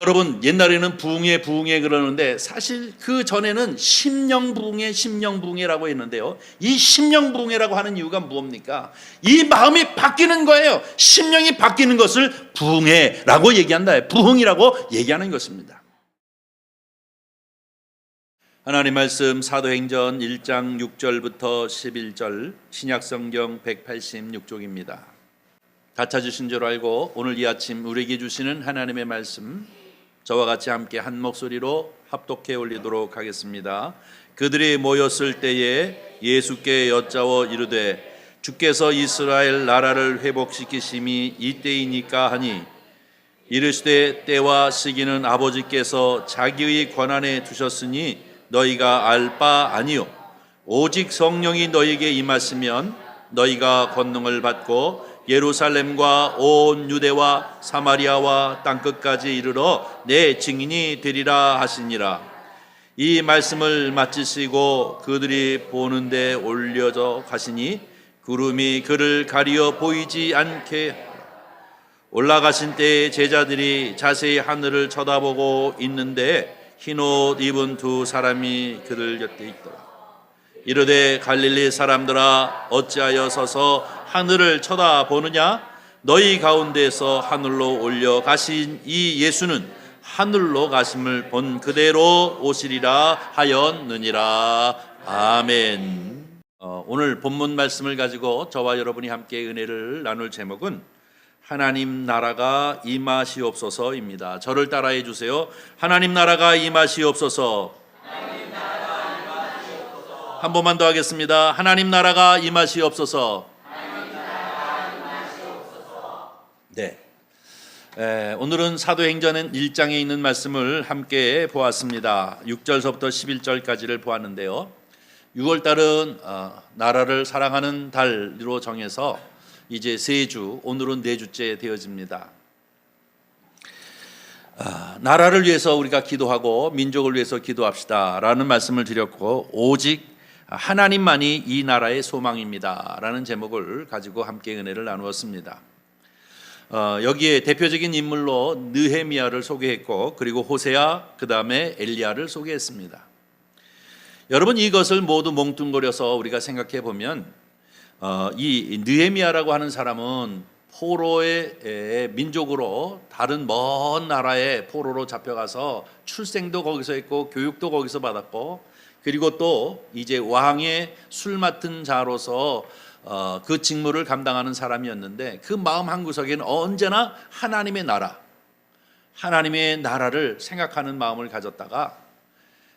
여러분, 옛날에는 부흥회 그러는데 사실 그 전에는 심령부흥회라고 했는데요. 이 심령부흥회라고 하는 이유가 뭡니까? 이 마음이 바뀌는 거예요. 심령이 바뀌는 것을 부흥회라고 얘기한다. 부흥이라고 얘기하는 것입니다. 하나님 말씀 사도행전 1장 6절부터 11절 신약성경 186쪽입니다. 다 찾으신 줄 알고 오늘 이 아침 우리에게 주시는 하나님의 말씀 저와 같이 함께 한 목소리로 합독해 올리도록 하겠습니다. 그들이 모였을 때에 예수께 여짜워 이르되 주께서 이스라엘 나라를 회복시키심이 이때이니까 하니 이르시되 때와 시기는 아버지께서 자기의 권한에 두셨으니 너희가 알 바 아니요 오직 성령이 너희에게 임하시면 너희가 권능을 받고 예루살렘과 온 유대와 사마리아와 땅끝까지 이르러 내 증인이 되리라 하시니라. 이 말씀을 마치시고 그들이 보는데 올려져 가시니 구름이 그를 가리어 보이지 않게 올라가신 때에 제자들이 자세히 하늘을 쳐다보고 있는데 흰옷 입은 두 사람이 그들 곁에 있더라. 이르되 갈릴리 사람들아 어찌하여 서서 하늘을 쳐다보느냐? 너희 가운데서 하늘로 올려 가신 이 예수는 하늘로 가심을 본 그대로 오시리라 하였느니라. 아멘. 오늘 본문 말씀을 가지고 저와 여러분이 함께 은혜를 나눌 제목은 하나님 나라가 임하시옵소서입니다. 저를 따라해 주세요. 하나님 나라가 임하시옵소서. 한 번만 더 하겠습니다. 하나님 나라가 임하시옵소서. 네. 오늘은 사도행전 1장에 있는 말씀을 함께 보았습니다. 6절서부터 11절까지를 보았는데요. 6월달은 나라를 사랑하는 달로 정해서 이제 3주, 오늘은 4주째 되어집니다. 나라를 위해서 우리가 기도하고 민족을 위해서 기도합시다 라는 말씀을 드렸고, 오직 하나님만이 이 나라의 소망입니다 라는 제목을 가지고 함께 은혜를 나누었습니다. 여기에 대표적인 인물로 느헤미야를 소개했고, 그리고 호세아, 그 다음에 엘리야를 소개했습니다. 여러분, 이것을 모두 몽뚱거려서 우리가 생각해 보면 이 느헤미야라고 하는 사람은 포로의 민족으로 다른 먼 나라의 포로로 잡혀가서 출생도 거기서 했고 교육도 거기서 받았고, 그리고 또 이제 왕의 술 맡은 자로서 그 직무를 감당하는 사람이었는데, 그 마음 한구석에는 언제나 하나님의 나라를 생각하는 마음을 가졌다가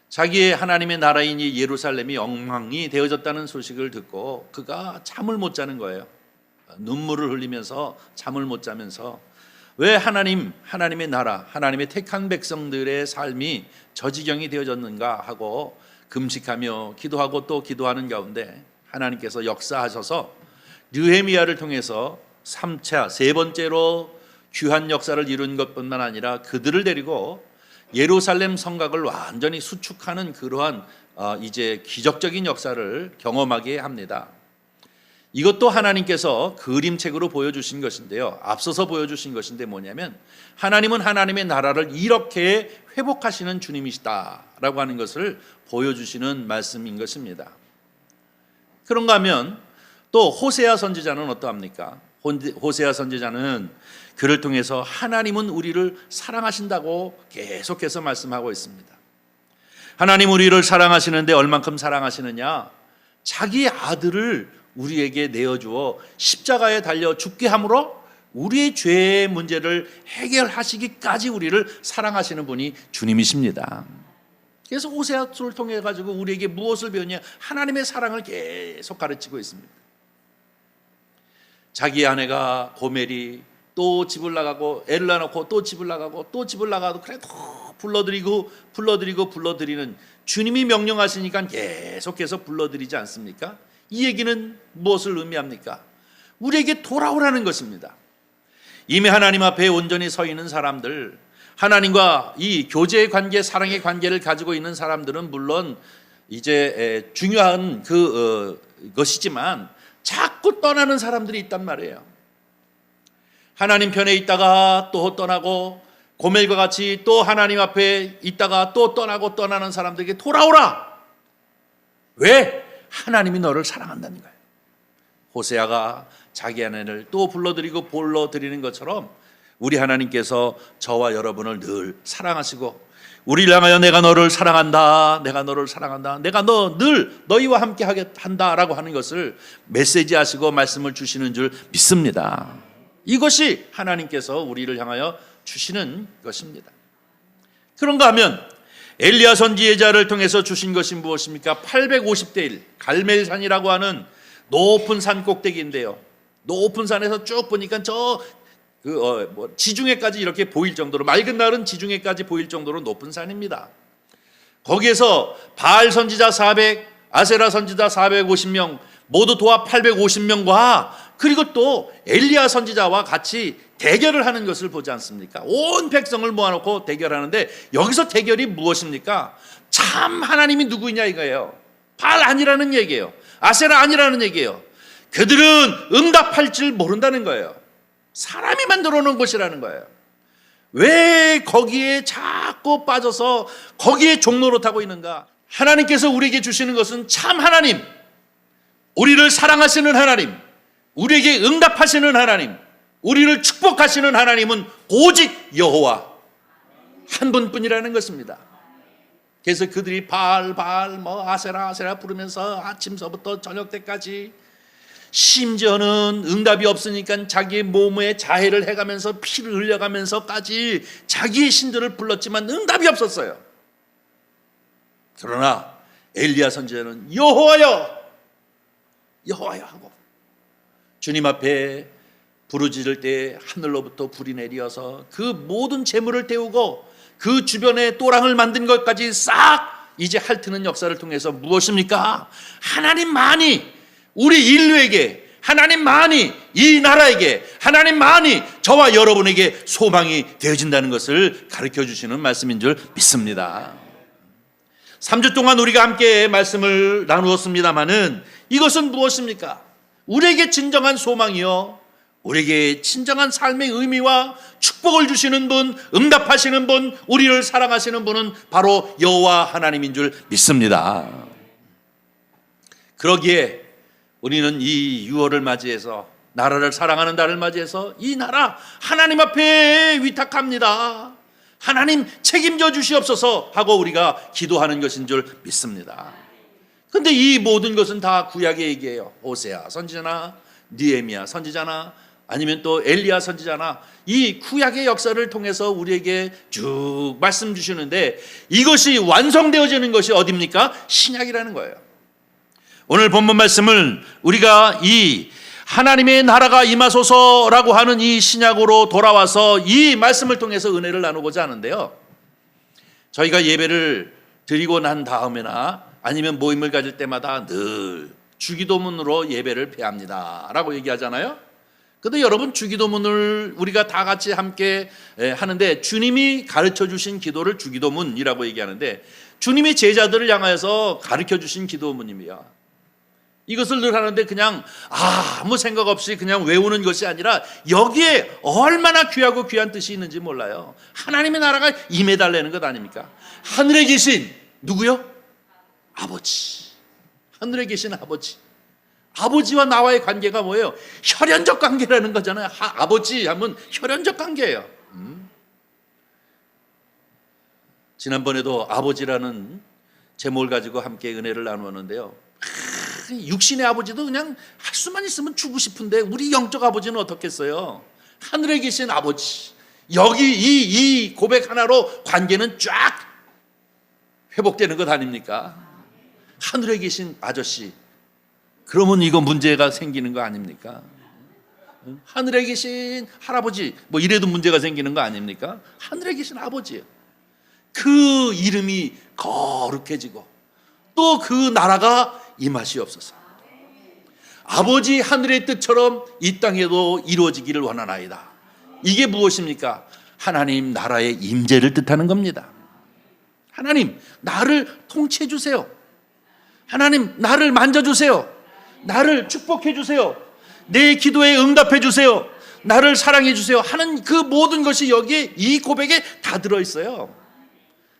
자기의 하나님의 나라인 이 예루살렘이 엉망이 되어졌다는 소식을 듣고 그가 잠을 못 자는 거예요. 눈물을 흘리면서 잠을 못 자면서 왜 하나님의 나라, 하나님의 택한 백성들의 삶이 저 지경이 되어졌는가 하고 금식하며 기도하고 또 기도하는 가운데 하나님께서 역사하셔서 느헤미야를 통해서 3차, 3번째로 귀한 역사를 이룬 것뿐만 아니라 그들을 데리고 예루살렘 성곽을 완전히 수축하는 그러한 이제 기적적인 역사를 경험하게 합니다. 이것도 하나님께서 그림책으로 보여주신 것인데요. 앞서서 보여주신 것인데 뭐냐면, 하나님은 하나님의 나라를 이렇게 회복하시는 주님이시다라고 하는 것을 보여주시는 말씀인 것입니다. 그런가 하면 또 호세아 선지자는 어떠합니까? 호세아 선지자는 그를 통해서 하나님은 우리를 사랑하신다고 계속해서 말씀하고 있습니다. 하나님 우리를 사랑하시는데 얼만큼 사랑하시느냐? 자기 아들을 우리에게 내어주어 십자가에 달려 죽게 함으로 우리의 죄의 문제를 해결하시기까지 우리를 사랑하시는 분이 주님이십니다. 그래서 호세아서를 통해 가지고 우리에게 무엇을 배우냐? 하나님의 사랑을 계속 가르치고 있습니다. 자기 아내가 고멜이 또 집을 나가고 애를 낳아놓고 또 집을 나가고 또 집을 나가도 그래도 불러드리는 주님이 명령하시니까 계속해서 불러드리지 않습니까? 이 얘기는 무엇을 의미합니까? 우리에게 돌아오라는 것입니다. 이미 하나님 앞에 온전히 서 있는 사람들, 하나님과 이 교제의 관계, 사랑의 관계를 가지고 있는 사람들은 물론 이제 중요한 것이지만 자꾸 떠나는 사람들이 있단 말이에요. 하나님 편에 있다가 또 떠나고, 고멜과 같이 또 하나님 앞에 있다가 또 떠나고 떠나는 사람들에게 돌아오라. 왜? 하나님이 너를 사랑한다는 거예요. 호세아가 자기 아내를 또 불러드리는 것처럼 우리 하나님께서 저와 여러분을 늘 사랑하시고 우리를 향하여 내가 너를 사랑한다, 내가 너를 사랑한다, 내가 늘 너희와 함께 한다라고 하는 것을 메시지하시고 말씀을 주시는 줄 믿습니다. 이것이 하나님께서 우리를 향하여 주시는 것입니다. 그런가 하면 엘리야 선지자를 통해서 주신 것이 무엇입니까? 850대 1 갈멜산이라고 하는 높은 산 꼭대기인데요. 높은 산에서 쭉 보니까 지중해까지 이렇게 보일 정도로, 맑은 날은 지중해까지 보일 정도로 높은 산입니다. 거기에서 바알 선지자 400, 아세라 선지자 450명, 모두 도합 850명과 그리고 또 엘리야 선지자와 같이 대결을 하는 것을 보지 않습니까? 온 백성을 모아놓고 대결하는데 여기서 대결이 무엇입니까? 참 하나님이 누구냐 이거예요. 바알 아니라는 얘기예요. 아세라 아니라는 얘기예요. 그들은 응답할 줄 모른다는 거예요. 사람이 만들어 놓은 것이라는 거예요. 왜 거기에 자꾸 빠져서 거기에 종노릇하고 있는가? 하나님께서 우리에게 주시는 것은 참 하나님, 우리를 사랑하시는 하나님, 우리에게 응답하시는 하나님, 우리를 축복하시는 하나님은 오직 여호와 한 분뿐이라는 것입니다. 그래서 그들이 바알 아세라 부르면서 아침서부터 저녁 때까지, 심지어는 응답이 없으니까 자기의 몸에 자해를 해가면서 피를 흘려가면서까지 자기의 신들을 불렀지만 응답이 없었어요. 그러나 엘리야 선지자는 여호와여 하고 주님 앞에 부르짖을 때 하늘로부터 불이 내려서 그 모든 재물을 태우고 그 주변에 또랑을 만든 것까지 싹 이제 핥는 역사를 통해서 무엇입니까? 하나님만이 우리 인류에게, 하나님만이 이 나라에게, 하나님만이 저와 여러분에게 소망이 되어진다는 것을 가르쳐 주시는 말씀인 줄 믿습니다. 3주 동안 우리가 함께 말씀을 나누었습니다마는 이것은 무엇입니까? 우리에게 진정한 소망이요, 우리에게 진정한 삶의 의미와 축복을 주시는 분, 응답하시는 분, 우리를 사랑하시는 분은 바로 여호와 하나님인 줄 믿습니다. 그러기에 우리는 이 6월을 맞이해서, 나라를 사랑하는 달을 맞이해서 이 나라 하나님 앞에 위탁합니다. 하나님 책임져 주시옵소서 하고 우리가 기도하는 것인 줄 믿습니다. 그런데 이 모든 것은 다 구약의 얘기예요. 호세아 선지자나 느헤미야 선지자나 아니면 또 엘리야 선지자나 이 구약의 역사를 통해서 우리에게 쭉 말씀 주시는데, 이것이 완성되어지는 것이 어디입니까? 신약이라는 거예요. 오늘 본문 말씀을 우리가 이 하나님의 나라가 임하소서라고 하는 이 신약으로 돌아와서 이 말씀을 통해서 은혜를 나누고자 하는데요, 저희가 예배를 드리고 난 다음에나 아니면 모임을 가질 때마다 늘 주기도문으로 예배를 폐합니다 라고 얘기하잖아요. 그런데 여러분, 주기도문을 우리가 다 같이 함께 하는데 주님이 가르쳐 주신 기도를 주기도문이라고 얘기하는데, 주님이 제자들을 향하여서 가르쳐 주신 기도문입니다. 이것을 늘 하는데 그냥 아무 생각 없이 그냥 외우는 것이 아니라 여기에 얼마나 귀하고 귀한 뜻이 있는지 몰라요. 하나님의 나라가 임해달라는 것 아닙니까? 하늘에 계신 누구요? 아버지. 하늘에 계신 아버지. 아버지와 나와의 관계가 뭐예요? 혈연적 관계라는 거잖아요. 아버지 하면 혈연적 관계예요. 지난번에도 아버지라는 제목을 가지고 함께 은혜를 나누었는데요, 육신의 아버지도 그냥 할 수만 있으면 주고 싶은데 우리 영적 아버지는 어떻겠어요? 하늘에 계신 아버지, 여기 이 고백 하나로 관계는 쫙 회복되는 것 아닙니까? 하늘에 계신 아저씨, 그러면 이거 문제가 생기는 거 아닙니까? 하늘에 계신 할아버지, 뭐 이래도 문제가 생기는 거 아닙니까? 하늘에 계신 아버지예요. 그 이름이 거룩해지고 또 그 나라가 임하시옵소서. 아버지 하늘의 뜻처럼 이 땅에도 이루어지기를 원하나이다. 이게 무엇입니까? 하나님 나라의 임재를 뜻하는 겁니다. 하나님 나를 통치해 주세요. 하나님 나를 만져주세요. 나를 축복해 주세요. 내 기도에 응답해 주세요. 나를 사랑해 주세요 하는 그 모든 것이 여기에 이 고백에 다 들어있어요.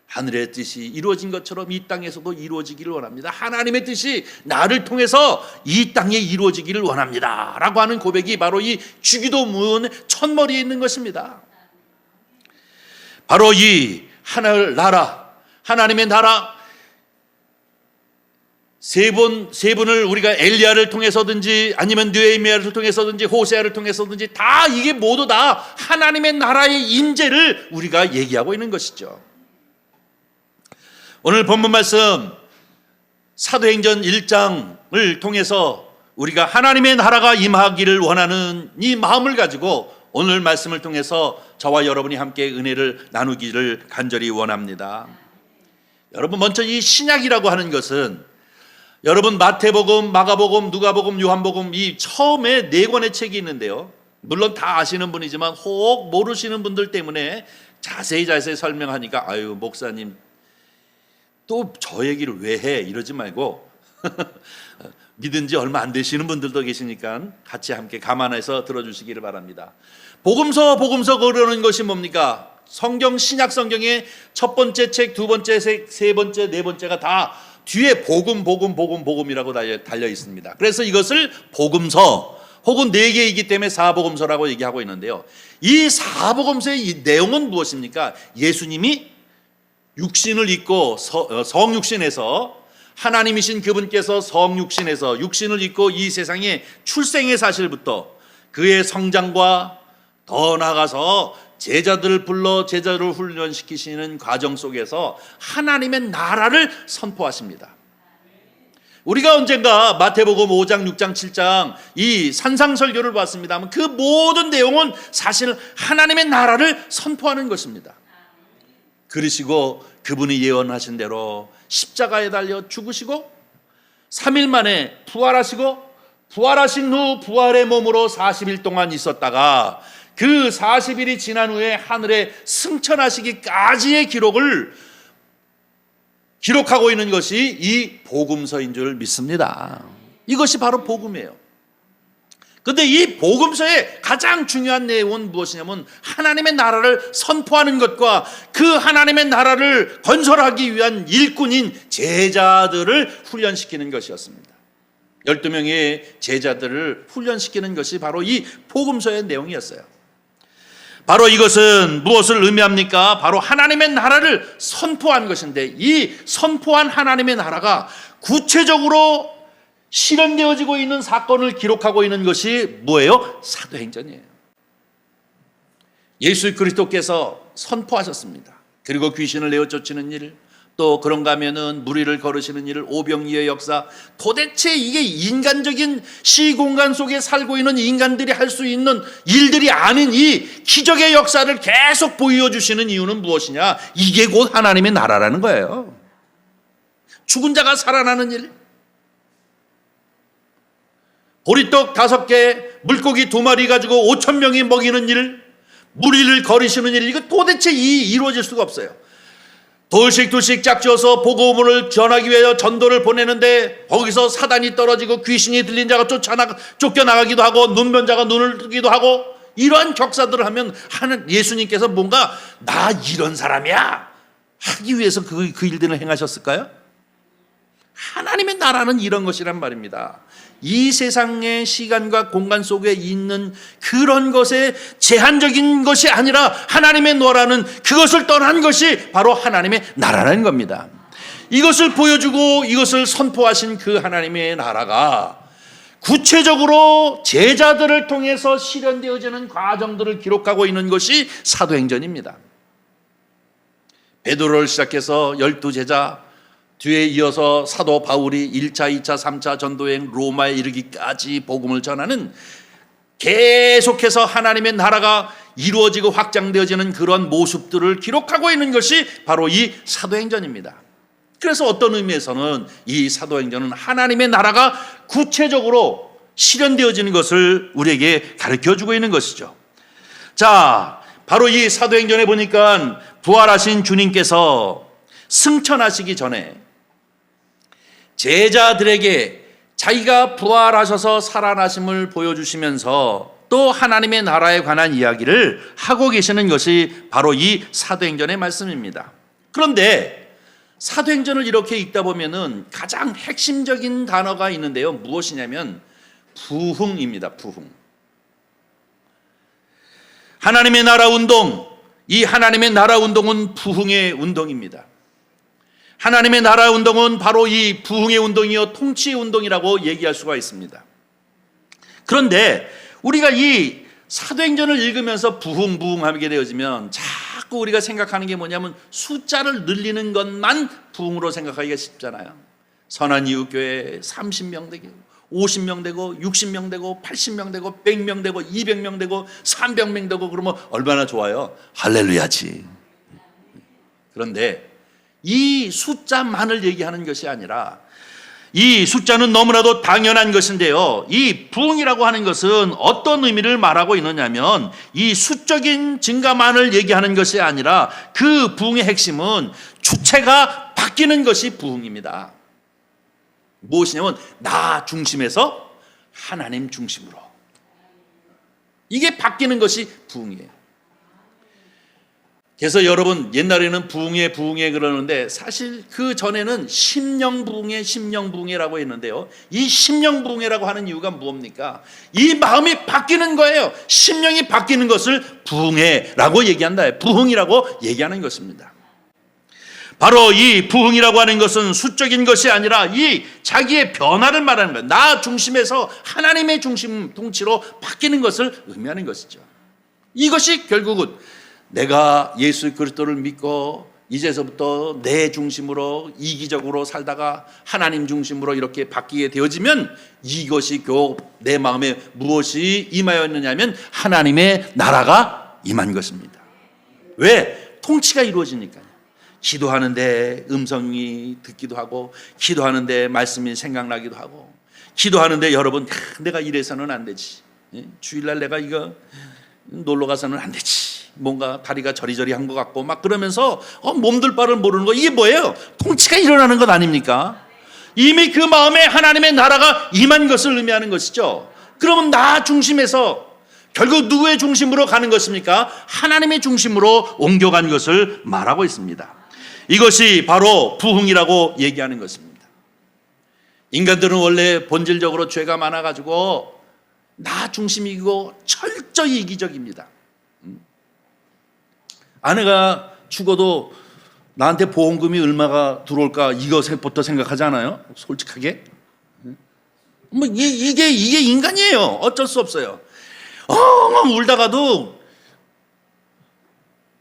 하늘의 뜻이 이루어진 것처럼 이 땅에서도 이루어지기를 원합니다. 하나님의 뜻이 나를 통해서 이 땅에 이루어지기를 원합니다 라고 하는 고백이 바로 이 주기도문 첫머리에 있는 것입니다. 바로 이 하나님의 나라 세 분을 우리가 엘리야를 통해서든지 아니면 느헤미야를 통해서든지 호세아를 통해서든지 다 이게 모두 다 하나님의 나라의 임재를 우리가 얘기하고 있는 것이죠. 오늘 본문 말씀 사도행전 1장을 통해서 우리가 하나님의 나라가 임하기를 원하는 이 마음을 가지고 오늘 말씀을 통해서 저와 여러분이 함께 은혜를 나누기를 간절히 원합니다. 여러분, 먼저 이 신약이라고 하는 것은 여러분 마태복음, 마가복음, 누가복음, 요한복음 이 처음에 4권의 책이 있는데요. 물론 다 아시는 분이지만 혹 모르시는 분들 때문에 자세히 설명하니까 아유 목사님 또 저 얘기를 왜 해 이러지 말고 믿은 지 얼마 안 되시는 분들도 계시니까 같이 함께 감안해서 들어주시기를 바랍니다. 복음서 그러는 것이 뭡니까? 성경 신약 성경의 첫 번째 책, 두 번째 책, 세 번째, 네 번째가 다 뒤에 복음이라고 달려 있습니다. 그래서 이것을 복음서 혹은 4개이기 때문에 사복음서라고 얘기하고 있는데요. 이 사복음서의 이 내용은 무엇입니까? 예수님이 육신을 입고 성육신에서 하나님이신 그분께서 성육신에서 육신을 입고 이 세상에 출생의 사실부터 그의 성장과 더 나아가서 제자들을 불러 제자를 훈련시키시는 과정 속에서 하나님의 나라를 선포하십니다. 우리가 언젠가 마태복음 5장, 6장, 7장 이 산상설교를 봤습니다만 그 모든 내용은 사실 하나님의 나라를 선포하는 것입니다. 그러시고 그분이 예언하신 대로 십자가에 달려 죽으시고 3일 만에 부활하시고 부활하신 후 부활의 몸으로 40일 동안 있었다가 그 40일이 지난 후에 하늘에 승천하시기까지의 기록을 기록하고 있는 것이 이 복음서인 줄 믿습니다. 이것이 바로 복음이에요. 그런데 이 복음서의 가장 중요한 내용은 무엇이냐면 하나님의 나라를 선포하는 것과 그 하나님의 나라를 건설하기 위한 일꾼인 제자들을 훈련시키는 것이었습니다. 12명의 제자들을 훈련시키는 것이 바로 이 복음서의 내용이었어요. 바로 이것은 무엇을 의미합니까? 바로 하나님의 나라를 선포한 것인데 이 선포한 하나님의 나라가 구체적으로 실현되어지고 있는 사건을 기록하고 있는 것이 뭐예요? 사도행전이에요. 예수 그리스도께서 선포하셨습니다. 그리고 귀신을 내어 쫓는 일, 또 그런가 하면은 무리를 거르시는 일, 오병이의 역사, 도대체 이게 인간적인 시공간 속에 살고 있는 인간들이 할 수 있는 일들이 아닌 이 기적의 역사를 계속 보여주시는 이유는 무엇이냐? 이게 곧 하나님의 나라라는 거예요. 죽은 자가 살아나는 일, 보리떡 5개, 물고기 2마리 가지고 5,000명이 먹이는 일, 무리를 거르시는 일, 이거 도대체 이루어질 수가 없어요. 둘씩 짝지어서 복음을 전하기 위해 전도를 보내는데 거기서 사단이 떨어지고 귀신이 들린 자가 쫓겨나가기도 하고 눈먼 자가 눈을 뜨기도 하고 이러한 격사들을 하면 예수님께서 뭔가 나 이런 사람이야 하기 위해서 그 일들을 행하셨을까요? 하나님의 나라는 이런 것이란 말입니다. 이 세상의 시간과 공간 속에 있는 그런 것에 제한적인 것이 아니라 하나님의 나라는 그것을 떠난 것이 바로 하나님의 나라라는 겁니다. 이것을 보여주고 이것을 선포하신 그 하나님의 나라가 구체적으로 제자들을 통해서 실현되어지는 과정들을 기록하고 있는 것이 사도행전입니다. 베드로를 시작해서 12제자, 뒤에 이어서 사도 바울이 1차, 2차, 3차 전도여행 로마에 이르기까지 복음을 전하는 계속해서 하나님의 나라가 이루어지고 확장되어지는 그런 모습들을 기록하고 있는 것이 바로 이 사도행전입니다. 그래서 어떤 의미에서는 이 사도행전은 하나님의 나라가 구체적으로 실현되어지는 것을 우리에게 가르쳐주고 있는 것이죠. 자, 바로 이 사도행전에 보니까 부활하신 주님께서 승천하시기 전에 제자들에게 자기가 부활하셔서 살아나심을 보여주시면서 또 하나님의 나라에 관한 이야기를 하고 계시는 것이 바로 이 사도행전의 말씀입니다. 그런데 사도행전을 이렇게 읽다 보면은 가장 핵심적인 단어가 있는데요. 무엇이냐면 부흥입니다. 부흥. 하나님의 나라 운동, 이 하나님의 나라 운동은 부흥의 운동입니다. 하나님의 나라 운동은 바로 이 부흥의 운동이요 통치의 운동이라고 얘기할 수가 있습니다. 그런데 우리가 이 사도행전을 읽으면서 부흥하게 되어지면 자꾸 우리가 생각하는 게 뭐냐면 숫자를 늘리는 것만 부흥으로 생각하기가 쉽잖아요. 선한 이웃교회 30명 되고 50명 되고 60명 되고 80명 되고 100명 되고 200명 되고 300명 되고 그러면 얼마나 좋아요. 할렐루야지. 그런데 이 숫자만을 얘기하는 것이 아니라 이 숫자는 너무나도 당연한 것인데요. 이 부흥이라고 하는 것은 어떤 의미를 말하고 있느냐면 이 수적인 증가만을 얘기하는 것이 아니라 그 부흥의 핵심은 주체가 바뀌는 것이 부흥입니다. 무엇이냐면 나 중심에서 하나님 중심으로. 이게 바뀌는 것이 부흥이에요. 그래서 여러분 옛날에는 부흥회 그러는데 사실 그 전에는 심령부흥회라고 했는데요. 이 심령부흥회라고 하는 이유가 무엇입니까? 이 마음이 바뀌는 거예요. 심령이 바뀌는 것을 부흥회라고 얘기한다. 부흥이라고 얘기하는 것입니다. 바로 이 부흥이라고 하는 것은 수적인 것이 아니라 이 자기의 변화를 말하는 거예요. 나 중심에서 하나님의 중심 통치로 바뀌는 것을 의미하는 것이죠. 이것이 결국은 내가 예수 그리스도를 믿고 이제서부터 내 중심으로 이기적으로 살다가 하나님 중심으로 이렇게 바뀌게 되어지면 이것이 곧 내 마음에 무엇이 임하였느냐면 하나님의 나라가 임한 것입니다. 왜? 통치가 이루어지니까요. 기도하는데 음성이 듣기도 하고 기도하는데 말씀이 생각나기도 하고 기도하는데 여러분 내가 이래서는 안 되지. 주일날 내가 이거 놀러 가서는 안 되지. 뭔가 다리가 저리저리한 것 같고 막 그러면서 몸둘 바를 모르는 거 이게 뭐예요? 통치가 일어나는 것 아닙니까? 이미 그 마음에 하나님의 나라가 임한 것을 의미하는 것이죠. 그러면 나 중심에서 결국 누구의 중심으로 가는 것입니까? 하나님의 중심으로 옮겨간 것을 말하고 있습니다. 이것이 바로 부흥이라고 얘기하는 것입니다. 인간들은 원래 본질적으로 죄가 많아가지고 나 중심이고 철저히 이기적입니다. 아내가 죽어도 나한테 보험금이 얼마가 들어올까 이것부터 생각하지 않아요? 솔직하게. 뭐 이게 인간이에요. 어쩔 수 없어요. 울다가도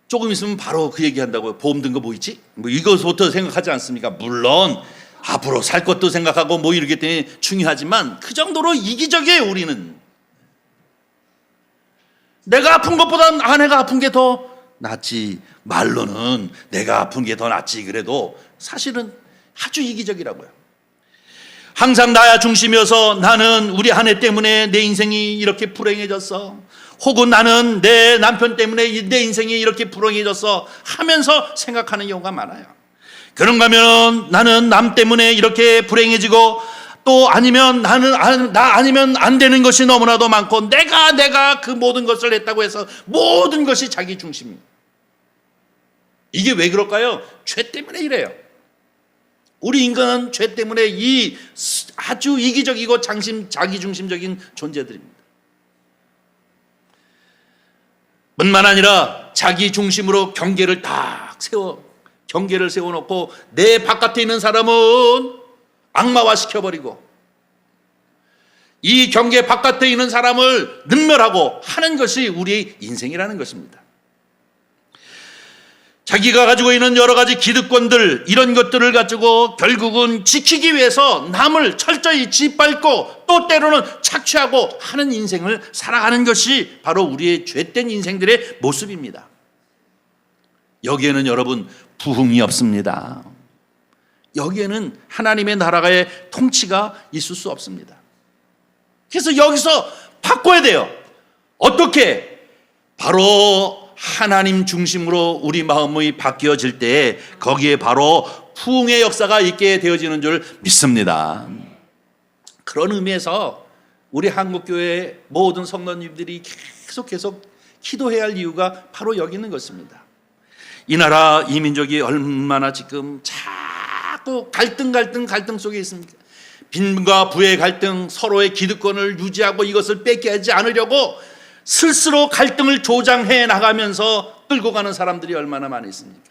조금 있으면 바로 그 얘기한다고요. 보험 든 거 뭐 있지? 뭐 이것부터 생각하지 않습니까? 물론 앞으로 살 것도 생각하고 뭐 이렇게 되게 중요하지만 그 정도로 이기적이에요. 우리는. 내가 아픈 것보다 아내가 아픈 게 더 낫지. 말로는 내가 아픈 게 더 낫지. 그래도 사실은 아주 이기적이라고요. 항상 나야 중심이어서 나는 우리 아내 때문에 내 인생이 이렇게 불행해졌어. 혹은 나는 내 남편 때문에 내 인생이 이렇게 불행해졌어 하면서 생각하는 경우가 많아요. 그런가 하면 나는 남 때문에 이렇게 불행해지고 또 아니면 나 아니면 안 되는 것이 너무나도 많고 내가 그 모든 것을 했다고 해서 모든 것이 자기 중심이에요. 이게 왜 그럴까요? 죄 때문에 이래요. 우리 인간은 죄 때문에 이 아주 이기적이고 자기 중심적인 존재들입니다. 뿐만 아니라 자기 중심으로 경계를 세워놓고 내 바깥에 있는 사람은 악마화 시켜버리고 이 경계 바깥에 있는 사람을 능멸하고 하는 것이 우리의 인생이라는 것입니다. 자기가 가지고 있는 여러 가지 기득권들 이런 것들을 가지고 결국은 지키기 위해서 남을 철저히 짓밟고 또 때로는 착취하고 하는 인생을 살아가는 것이 바로 우리의 죄된 인생들의 모습입니다. 여기에는 여러분 부흥이 없습니다. 여기에는 하나님의 나라의 통치가 있을 수 없습니다. 그래서 여기서 바꿔야 돼요. 어떻게? 바로 하나님 중심으로 우리 마음이 바뀌어질 때 거기에 바로 부흥의 역사가 있게 되어지는 줄 믿습니다. 그런 의미에서 우리 한국교회 모든 성도님들이 계속 기도해야 할 이유가 바로 여기 있는 것입니다. 이 나라 이 민족이 얼마나 지금 자꾸 갈등 속에 있습니까? 빈과 부의 갈등, 서로의 기득권을 유지하고 이것을 뺏기지 않으려고 스스로 갈등을 조장해 나가면서 끌고 가는 사람들이 얼마나 많이 있습니까?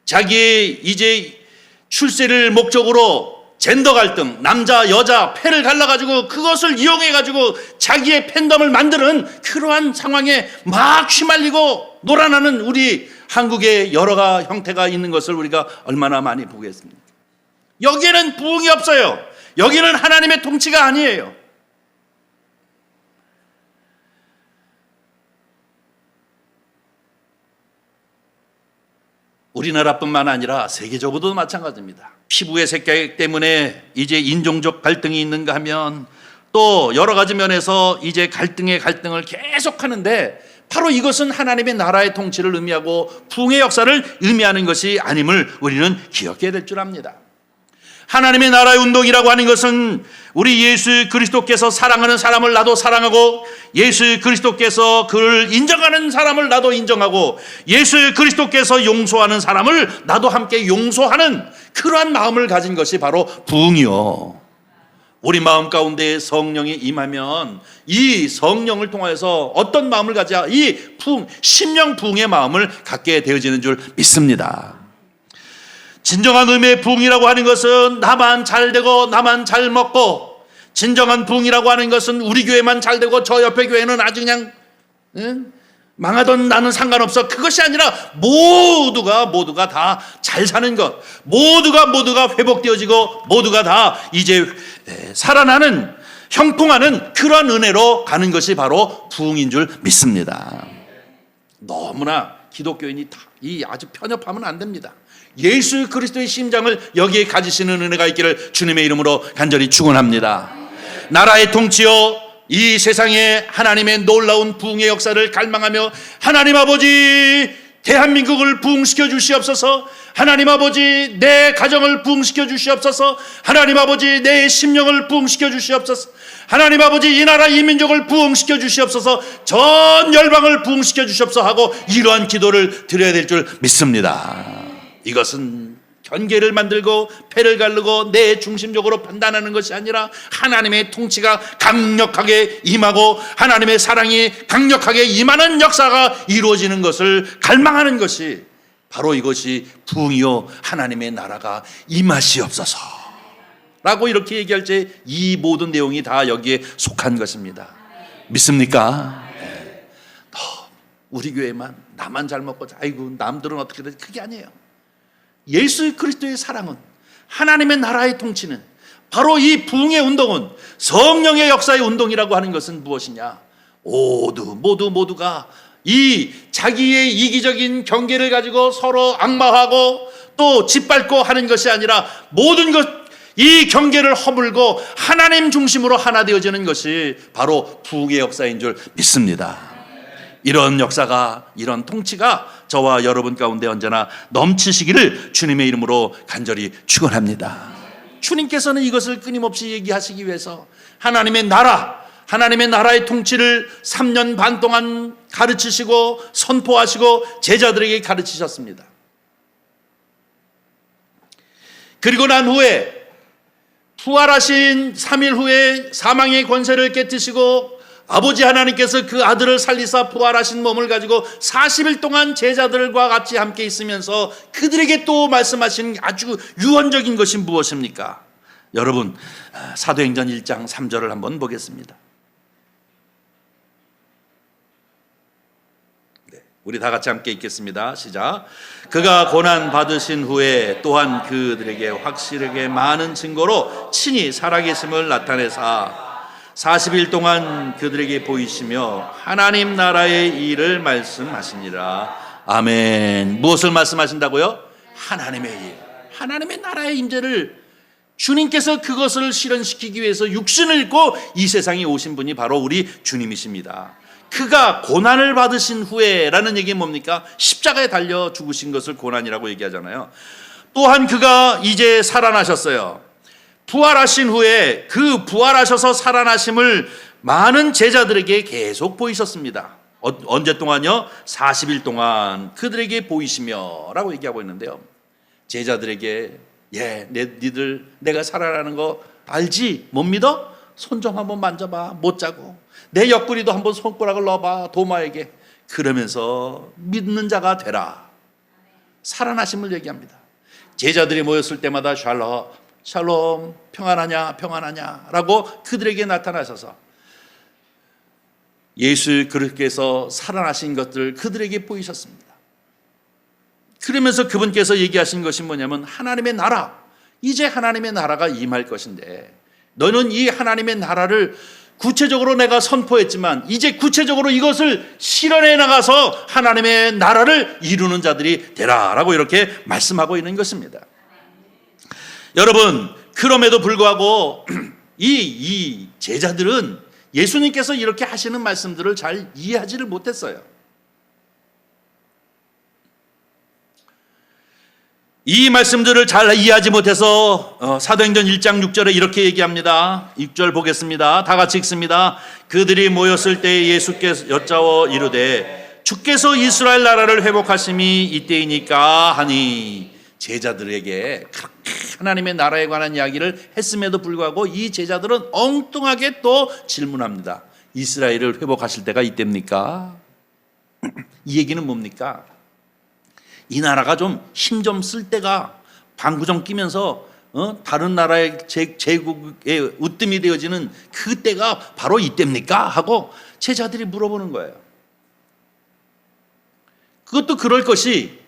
자기의 이제 출세를 목적으로 젠더 갈등, 남자 여자 패를 갈라가지고 그것을 이용해가지고 자기의 팬덤을 만드는 그러한 상황에 막 휘말리고 놀아나는 우리 한국의 여러 형태가 있는 것을 우리가 얼마나 많이 보겠습니까? 여기에는 부흥이 없어요. 여기는 하나님의 통치가 아니에요. 우리나라뿐만 아니라 세계적으로도 마찬가지입니다. 피부의 색깔 때문에 이제 인종적 갈등이 있는가 하면 또 여러 가지 면에서 이제 갈등을 계속하는데 바로 이것은 하나님의 나라의 통치를 의미하고 부흥의 역사를 의미하는 것이 아님을 우리는 기억해야 될 줄 압니다. 하나님의 나라의 운동이라고 하는 것은 우리 예수 그리스도께서 사랑하는 사람을 나도 사랑하고 예수 그리스도께서 그를 인정하는 사람을 나도 인정하고 예수 그리스도께서 용서하는 사람을 나도 함께 용서하는 그러한 마음을 가진 것이 바로 부흥이요. 우리 마음 가운데 성령이 임하면 이 성령을 통해서 어떤 마음을 가져야 이 부흥, 심령 부흥의 마음을 갖게 되어지는 줄 믿습니다. 진정한 의미의 부흥이라고 하는 것은 나만 잘 되고 나만 잘 먹고, 진정한 부흥이라고 하는 것은 우리 교회만 잘 되고 저 옆에 교회는 아주 그냥 망하던 나는 상관없어. 그것이 아니라 모두가 다 잘 사는 것, 모두가 회복되어지고 모두가 다 이제 살아나는 형통하는 그러한 은혜로 가는 것이 바로 부흥인 줄 믿습니다. 너무나 기독교인이 이 아주 편협하면 안 됩니다. 예수 그리스도의 심장을 여기에 가지시는 은혜가 있기를 주님의 이름으로 간절히 축원합니다. 나라의 통치요, 이 세상에 하나님의 놀라운 부흥의 역사를 갈망하며 하나님 아버지 대한민국을 부흥시켜 주시옵소서. 하나님 아버지 내 가정을 부흥시켜 주시옵소서. 하나님 아버지 내 심령을 부흥시켜 주시옵소서. 하나님 아버지 이 나라 이 민족을 부흥시켜 주시옵소서. 전 열방을 부흥시켜 주시옵소서 하고 이러한 기도를 드려야 될 줄 믿습니다. 이것은 경계를 만들고 패를 가르고 내 중심적으로 판단하는 것이 아니라 하나님의 통치가 강력하게 임하고 하나님의 사랑이 강력하게 임하는 역사가 이루어지는 것을 갈망하는 것이 바로 이것이 부흥이요 하나님의 나라가 임하시옵소서 라고 이렇게 얘기할 때 이 모든 내용이 다 여기에 속한 것입니다. 믿습니까? 네. 우리 교회만 나만 잘 먹고 아이고 남들은 어떻게 되지? 그게 아니에요. 예수 그리스도의 사랑은, 하나님의 나라의 통치는, 바로 이 부흥의 운동은, 성령의 역사의 운동이라고 하는 것은 무엇이냐? 모두가 이 자기의 이기적인 경계를 가지고 서로 악마하고 또 짓밟고 하는 것이 아니라 모든 것, 이 경계를 허물고 하나님 중심으로 하나 되어지는 것이 바로 부흥의 역사인 줄 믿습니다. 이런 역사가, 이런 통치가 저와 여러분 가운데 언제나 넘치시기를 주님의 이름으로 간절히 축원합니다. 주님께서는 이것을 끊임없이 얘기하시기 위해서 하나님의 나라, 하나님의 나라의 통치를 3년 반 동안 가르치시고 선포하시고 제자들에게 가르치셨습니다. 그리고 난 후에 부활하신 3일 후에 사망의 권세를 깨뜨리시고 아버지 하나님께서 그 아들을 살리사 부활하신 몸을 가지고 40일 동안 제자들과 같이 함께 있으면서 그들에게 또 말씀하신 아주 유언적인 것이 무엇입니까? 여러분, 사도행전 1장 3절을 한번 보겠습니다. 우리 다 같이 함께 읽겠습니다. 시작. 그가 고난 받으신 후에 또한 그들에게 확실하게 많은 증거로 친히 살아계심을 나타내사 40일 동안 그들에게 보이시며 하나님 나라의 일을 말씀하시니라. 아멘. 무엇을 말씀하신다고요? 하나님의 일, 하나님의 나라의 임재를, 주님께서 그것을 실현시키기 위해서 육신을 입고 이 세상에 오신 분이 바로 우리 주님이십니다. 그가 고난을 받으신 후에 라는 얘기는 뭡니까? 십자가에 달려 죽으신 것을 고난이라고 얘기하잖아요. 또한 그가 이제 살아나셨어요. 부활하신 후에 그 부활하셔서 살아나심을 많은 제자들에게 계속 보이셨습니다. 언제 동안요? 40일 동안 그들에게 보이시며 라고 얘기하고 있는데요. 제자들에게 니들 내가 살아나는 거 알지? 못 믿어? 손 좀 한번 만져봐. 못 자고 내 옆구리도 한번 손가락을 넣어봐. 도마에게. 그러면서 믿는 자가 되라. 살아나심을 얘기합니다. 제자들이 모였을 때마다 샬롬 평안하냐 라고 그들에게 나타나셔서 예수 그렇게 해서 살아나신 것들 그들에게 보이셨습니다. 그러면서 그분께서 얘기하신 것이 뭐냐면 하나님의 나라, 이제 하나님의 나라가 임할 것인데 너는 이 하나님의 나라를 구체적으로 내가 선포했지만 이제 구체적으로 이것을 실현해 나가서 하나님의 나라를 이루는 자들이 되라라고 이렇게 말씀하고 있는 것입니다. 여러분, 그럼에도 불구하고 이 제자들은 예수님께서 이렇게 하시는 말씀들을 잘 이해하지를 못했어요. 이 말씀들을 잘 이해하지 못해서 사도행전 1장 6절에 이렇게 얘기합니다. 6절 보겠습니다. 다 같이 읽습니다. 그들이 모였을 때 예수께서 여짜워 이르되 주께서 이스라엘 나라를 회복하심이 이때이니까 하니, 제자들에게 그렇게 하나님의 나라에 관한 이야기를 했음에도 불구하고 이 제자들은 엉뚱하게 또 질문합니다. 이스라엘을 회복하실 때가 이때입니까? 이 얘기는 뭡니까? 이 나라가 좀 힘 좀 쓸 때가 방구 좀 끼면서 다른 나라의 제국의 으뜸이 되어지는 그때가 바로 이때입니까? 하고 제자들이 물어보는 거예요. 그것도 그럴 것이,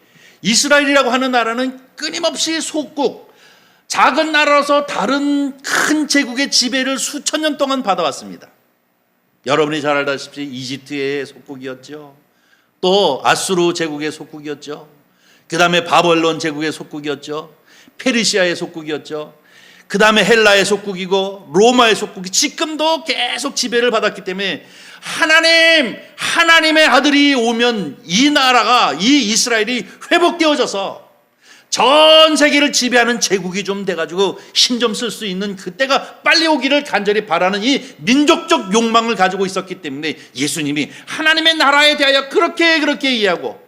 이스라엘이라고 하는 나라는 끊임없이 속국, 작은 나라라서 다른 큰 제국의 지배를 수천 년 동안 받아왔습니다. 여러분이 잘 알다시피 이집트의 속국이었죠. 또 아수르 제국의 속국이었죠. 그 다음에 바벨론 제국의 속국이었죠. 페르시아의 속국이었죠. 그 다음에 헬라의 속국이고 로마의 속국이 지금도 계속 지배를 받았기 때문에 하나님의 아들이 오면 이 나라가, 이 이스라엘이 회복되어져서 전 세계를 지배하는 제국이 좀 돼가지고 힘 좀 쓸 수 있는 그때가 빨리 오기를 간절히 바라는 이 민족적 욕망을 가지고 있었기 때문에 예수님이 하나님의 나라에 대하여 그렇게 이해하고,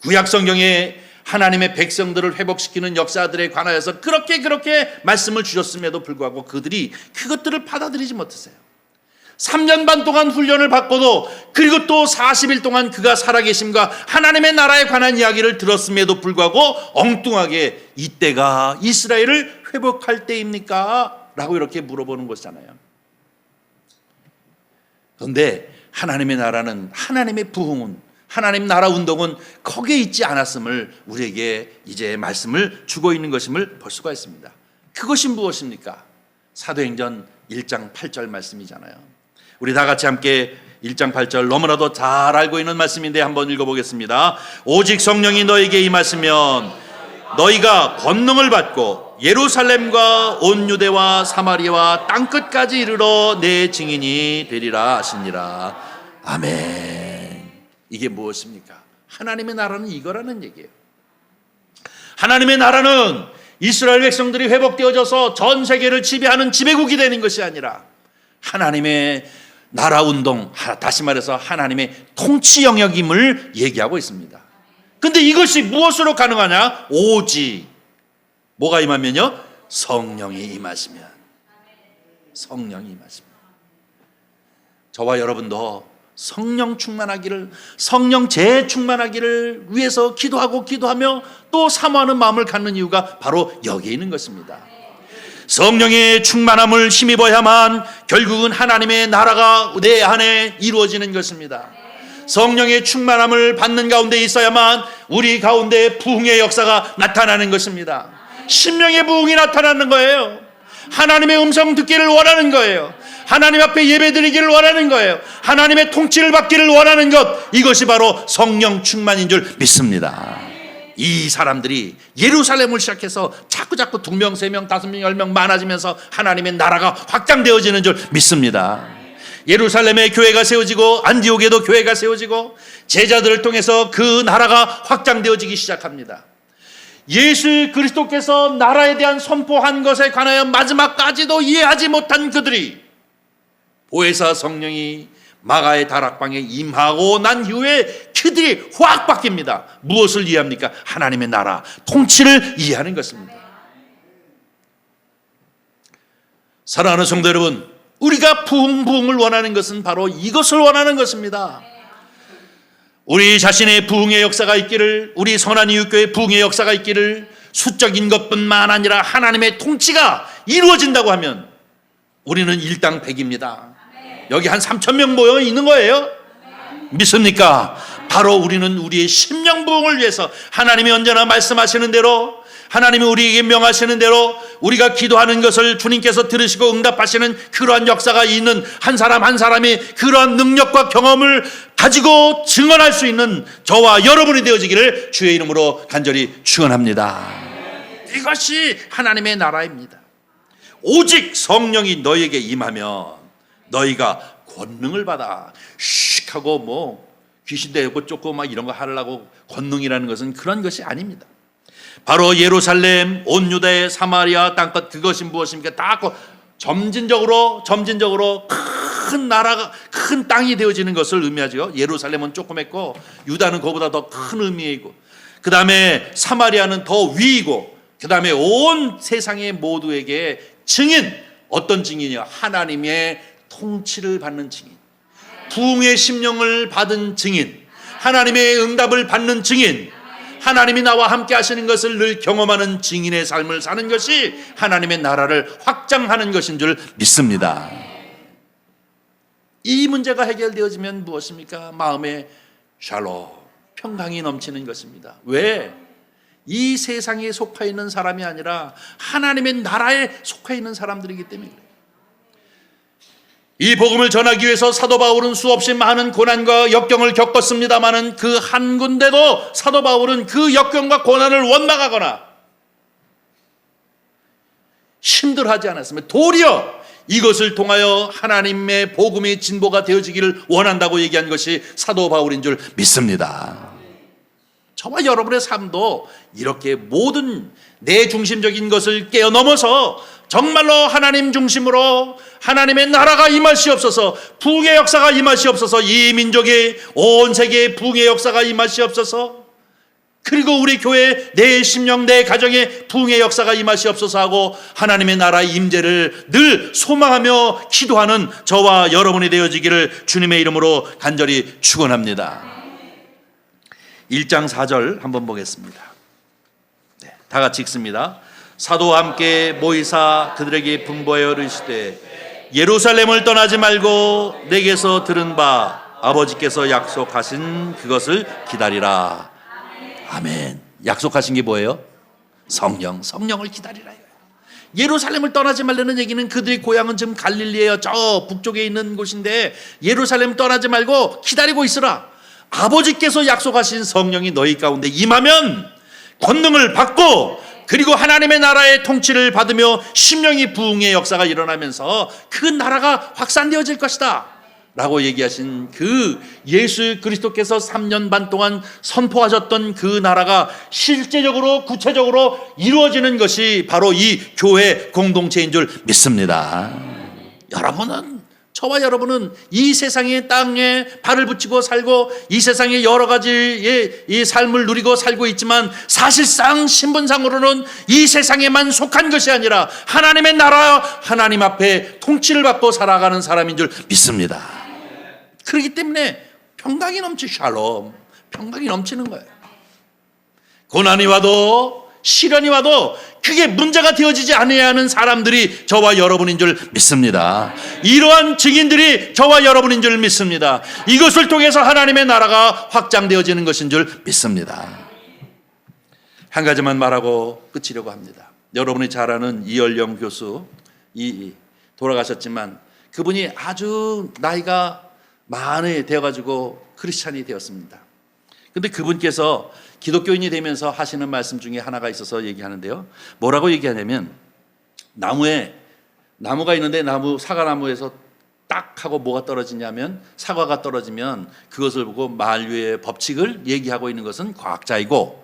구약 성경에 하나님의 백성들을 회복시키는 역사들에 관하여서 그렇게 말씀을 주셨음에도 불구하고 그들이 그것들을 받아들이지 못했어요. 3년 반 동안 훈련을 받고도, 그리고 또 40일 동안 그가 살아계심과 하나님의 나라에 관한 이야기를 들었음에도 불구하고 엉뚱하게 이때가 이스라엘을 회복할 때입니까? 라고 이렇게 물어보는 것이잖아요. 그런데 하나님의 나라는, 하나님의 부흥은, 하나님 나라 운동은 거기에 있지 않았음을 우리에게 이제 말씀을 주고 있는 것임을 볼 수가 있습니다. 그것이 무엇입니까? 사도행전 1장 8절 말씀이잖아요. 우리 다 같이 함께 1장 8절 너무나도 잘 알고 있는 말씀인데 한번 읽어보겠습니다. 오직 성령이 너에게 임하시면 너희가 권능을 받고 예루살렘과 온 유대와 사마리아와 땅끝까지 이르러 내 증인이 되리라 하시니라. 아멘. 이게 무엇입니까? 하나님의 나라는 이거라는 얘기예요. 하나님의 나라는 이스라엘 백성들이 회복되어져서 전 세계를 지배하는 지배국이 되는 것이 아니라 하나님의 나라 운동, 다시 말해서 하나님의 통치 영역임을 얘기하고 있습니다. 근데 이것이 무엇으로 가능하냐? 오직 뭐가 임하면요? 성령이 임하시면. 성령이 임하시면. 저와 여러분도 성령 충만하기를, 성령 재충만하기를 위해서 기도하며 또 사모하는 마음을 갖는 이유가 바로 여기에 있는 것입니다. 성령의 충만함을 힘입어야만 결국은 하나님의 나라가 내 안에 이루어지는 것입니다. 성령의 충만함을 받는 가운데 있어야만 우리 가운데 부흥의 역사가 나타나는 것입니다. 심령의 부흥이 나타나는 거예요. 하나님의 음성 듣기를 원하는 거예요. 하나님 앞에 예배드리기를 원하는 거예요. 하나님의 통치를 받기를 원하는 것, 이것이 바로 성령 충만인 줄 믿습니다. 이 사람들이 예루살렘을 시작해서 자꾸 2명, 3명, 5명, 10명 많아지면서 하나님의 나라가 확장되어지는 줄 믿습니다. 예루살렘에 교회가 세워지고 안디옥에도 교회가 세워지고 제자들을 통해서 그 나라가 확장되어지기 시작합니다. 예수 그리스도께서 나라에 대한 선포한 것에 관하여 마지막까지도 이해하지 못한 그들이 보혜사 성령이 마가의 다락방에 임하고 난 이후에 그들이 확 바뀝니다. 무엇을 이해합니까? 하나님의 나라, 통치를 이해하는 것입니다. 사랑하는 성도 여러분, 우리가 부흥을 원하는 것은 바로 이것을 원하는 것입니다. 우리 자신의 부흥의 역사가 있기를, 우리 선한 이웃교회 부흥의 역사가 있기를, 수적인 것뿐만 아니라 하나님의 통치가 이루어진다고 하면 우리는 일당백입니다. 여기 한 3,000명 모여 있는 거예요. 믿습니까? 바로 우리는 우리의 심령 부흥을 위해서 하나님이 언제나 말씀하시는 대로, 하나님이 우리에게 명하시는 대로 우리가 기도하는 것을 주님께서 들으시고 응답하시는 그러한 역사가 있는 한 사람 한 사람이 그러한 능력과 경험을 가지고 증언할 수 있는 저와 여러분이 되어지기를 주의 이름으로 간절히 축원합니다. 이것이 하나님의 나라입니다. 오직 성령이 너희에게 임하면 너희가 권능을 받아 슉 하고 뭐 귀신 되고 쫓고 막 이런 거 하려고 권능이라는 것은 그런 것이 아닙니다. 바로 예루살렘, 온 유다의 사마리아 땅끝, 그것이 무엇입니까? 다 점진적으로 큰 나라가, 큰 땅이 되어지는 것을 의미하죠. 예루살렘은 조그맣고 유다는 그보다 더 큰 의미이고, 그 다음에 사마리아는 더 위이고, 그 다음에 온 세상의 모두에게 증인, 어떤 증인이요? 하나님의 통치를 받는 증인, 부흥의 심령을 받은 증인, 하나님의 응답을 받는 증인, 하나님이 나와 함께 하시는 것을 늘 경험하는 증인의 삶을 사는 것이 하나님의 나라를 확장하는 것인 줄 믿습니다. 이 문제가 해결되어지면 무엇입니까? 마음에 샬롬, 평강이 넘치는 것입니다. 왜? 이 세상에 속해 있는 사람이 아니라 하나님의 나라에 속해 있는 사람들이기 때문에 그래요. 이 복음을 전하기 위해서 사도 바울은 수없이 많은 고난과 역경을 겪었습니다마는 그 한 군데도 사도 바울은 그 역경과 고난을 원망하거나 힘들어하지 않았습니다. 도리어 이것을 통하여 하나님의 복음의 진보가 되어지기를 원한다고 얘기한 것이 사도 바울인 줄 믿습니다. 저와 여러분의 삶도 이렇게 모든 내 중심적인 것을 깨어넘어서 정말로 하나님 중심으로 하나님의 나라가 임하시옵소서, 부흥의 역사가 임하시옵소서, 이 민족의 온 세계의 부흥의 역사가 임하시옵소서, 그리고 우리 교회 내 심령 내 가정의 부흥의 역사가 임하시옵소서 하고 하나님의 나라의 임재를 늘 소망하며 기도하는 저와 여러분이 되어지기를 주님의 이름으로 간절히 축원합니다. 1장 4절 한번 보겠습니다. 네, 다 같이 읽습니다. 사도와 함께 모이사 그들에게 분부하여 이르시되 예루살렘을 떠나지 말고 내게서 들은 바 아버지께서 약속하신 그것을 기다리라. 아멘. 약속하신 게 뭐예요? 성령을 기다리라. 예루살렘을 떠나지 말라는 얘기는 그들의 고향은 지금 갈릴리예요. 저 북쪽에 있는 곳인데 예루살렘 떠나지 말고 기다리고 있으라. 아버지께서 약속하신 성령이 너희 가운데 임하면 권능을 받고, 그리고 하나님의 나라의 통치를 받으며 심령이 부흥의 역사가 일어나면서 그 나라가 확산되어질 것이다 라고 얘기하신 그 예수 그리스도께서 3년 반 동안 선포하셨던 그 나라가 실제적으로 구체적으로 이루어지는 것이 바로 이 교회 공동체인 줄 믿습니다. 저와 여러분은 이 세상의 땅에 발을 붙이고 살고 이 세상의 여러 가지의 이 삶을 누리고 살고 있지만 사실상 신분상으로는 이 세상에만 속한 것이 아니라 하나님의 나라, 하나님 앞에 통치를 받고 살아가는 사람인 줄 믿습니다. 그렇기 때문에 평강이 샬롬, 평강이 넘치는 거예요. 고난이 와도 시련이 와도 그게 문제가 되어지지 않아야 하는 사람들이 저와 여러분인 줄 믿습니다. 이러한 증인들이 저와 여러분인 줄 믿습니다. 이것을 통해서 하나님의 나라가 확장되어지는 것인 줄 믿습니다. 한 가지만 말하고 끝이려고 합니다. 여러분이 잘 아는 이열령 교수, 돌아가셨지만 그분이 아주 나이가 많이 되어가지고 크리스찬이 되었습니다. 근데 그분께서 기독교인이 되면서 하시는 말씀 중에 하나가 있어서 얘기하는데요. 뭐라고 얘기하냐면, 나무가 있는데 사과나무에서 딱 하고 뭐가 떨어지냐면, 사과가 떨어지면 그것을 보고 만류의 법칙을 얘기하고 있는 것은 과학자이고,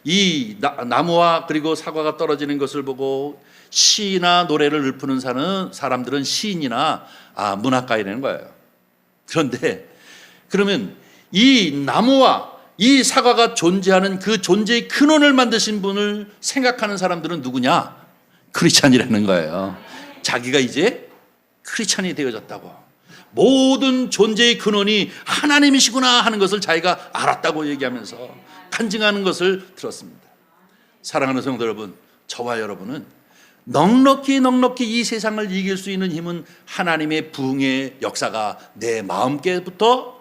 이 나무와 그리고 사과가 떨어지는 것을 보고 시나 노래를 읊는 사람들은 시인이나 문학가이라는 거예요. 그런데 그러면 이 나무와 이 사과가 존재하는 그 존재의 근원을 만드신 분을 생각하는 사람들은 누구냐? 크리스찬이라는 거예요. 자기가 이제 크리스찬이 되어졌다고, 모든 존재의 근원이 하나님이시구나 하는 것을 자기가 알았다고 얘기하면서 간증하는 것을 들었습니다. 사랑하는 성도 여러분, 저와 여러분은 넉넉히 이 세상을 이길 수 있는 힘은 하나님의 부흥의 역사가 내 마음께부터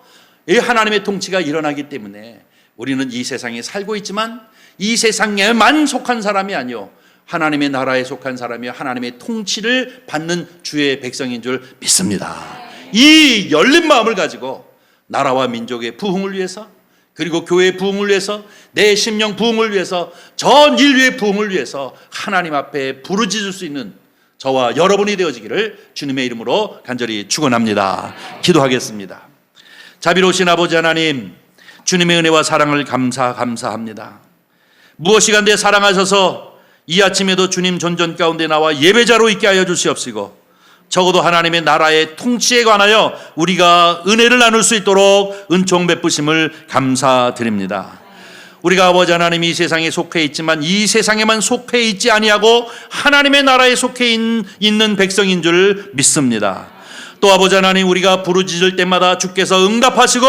이 하나님의 통치가 일어나기 때문에 우리는 이 세상에 살고 있지만 이 세상에만 속한 사람이 아니요, 하나님의 나라에 속한 사람이요, 하나님의 통치를 받는 주의 백성인 줄 믿습니다. 이 열린 마음을 가지고 나라와 민족의 부흥을 위해서, 그리고 교회의 부흥을 위해서, 내 심령 부흥을 위해서, 전 인류의 부흥을 위해서 하나님 앞에 부르짖을 수 있는 저와 여러분이 되어지기를 주님의 이름으로 간절히 축원합니다. 기도하겠습니다. 자비로우신 아버지 하나님, 주님의 은혜와 사랑을 감사합니다. 무엇이 간데 사랑하셔서 이 아침에도 주님 존전 가운데 나와 예배자로 있게 하여 주시옵시고, 적어도 하나님의 나라의 통치에 관하여 우리가 은혜를 나눌 수 있도록 은총 베푸심을 감사드립니다. 우리가 아버지 하나님 이 세상에 속해 있지만 이 세상에만 속해 있지 아니하고 하나님의 나라에 속해 있는 백성인 줄 믿습니다. 또 아버지 하나님, 우리가 부르짖을 때마다 주께서 응답하시고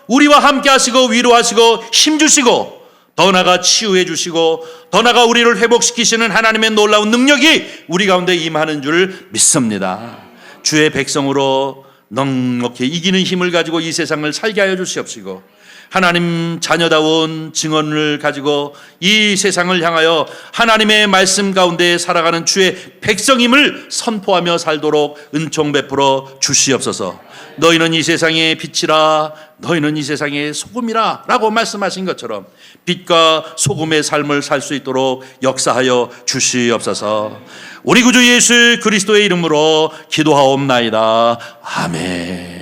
우리와 함께 하시고 위로하시고 힘주시고 더 나아가 치유해 주시고 더 나아가 우리를 회복시키시는 하나님의 놀라운 능력이 우리 가운데 임하는 줄 믿습니다. 주의 백성으로 넉넉히 이기는 힘을 가지고 이 세상을 살게 하여 주시옵시고, 하나님 자녀다운 증언을 가지고 이 세상을 향하여 하나님의 말씀 가운데 살아가는 주의 백성임을 선포하며 살도록 은총 베풀어 주시옵소서. 너희는 이 세상의 빛이라, 너희는 이 세상의 소금이라 라고 말씀하신 것처럼 빛과 소금의 삶을 살 수 있도록 역사하여 주시옵소서. 우리 구주 예수 그리스도의 이름으로 기도하옵나이다. 아멘.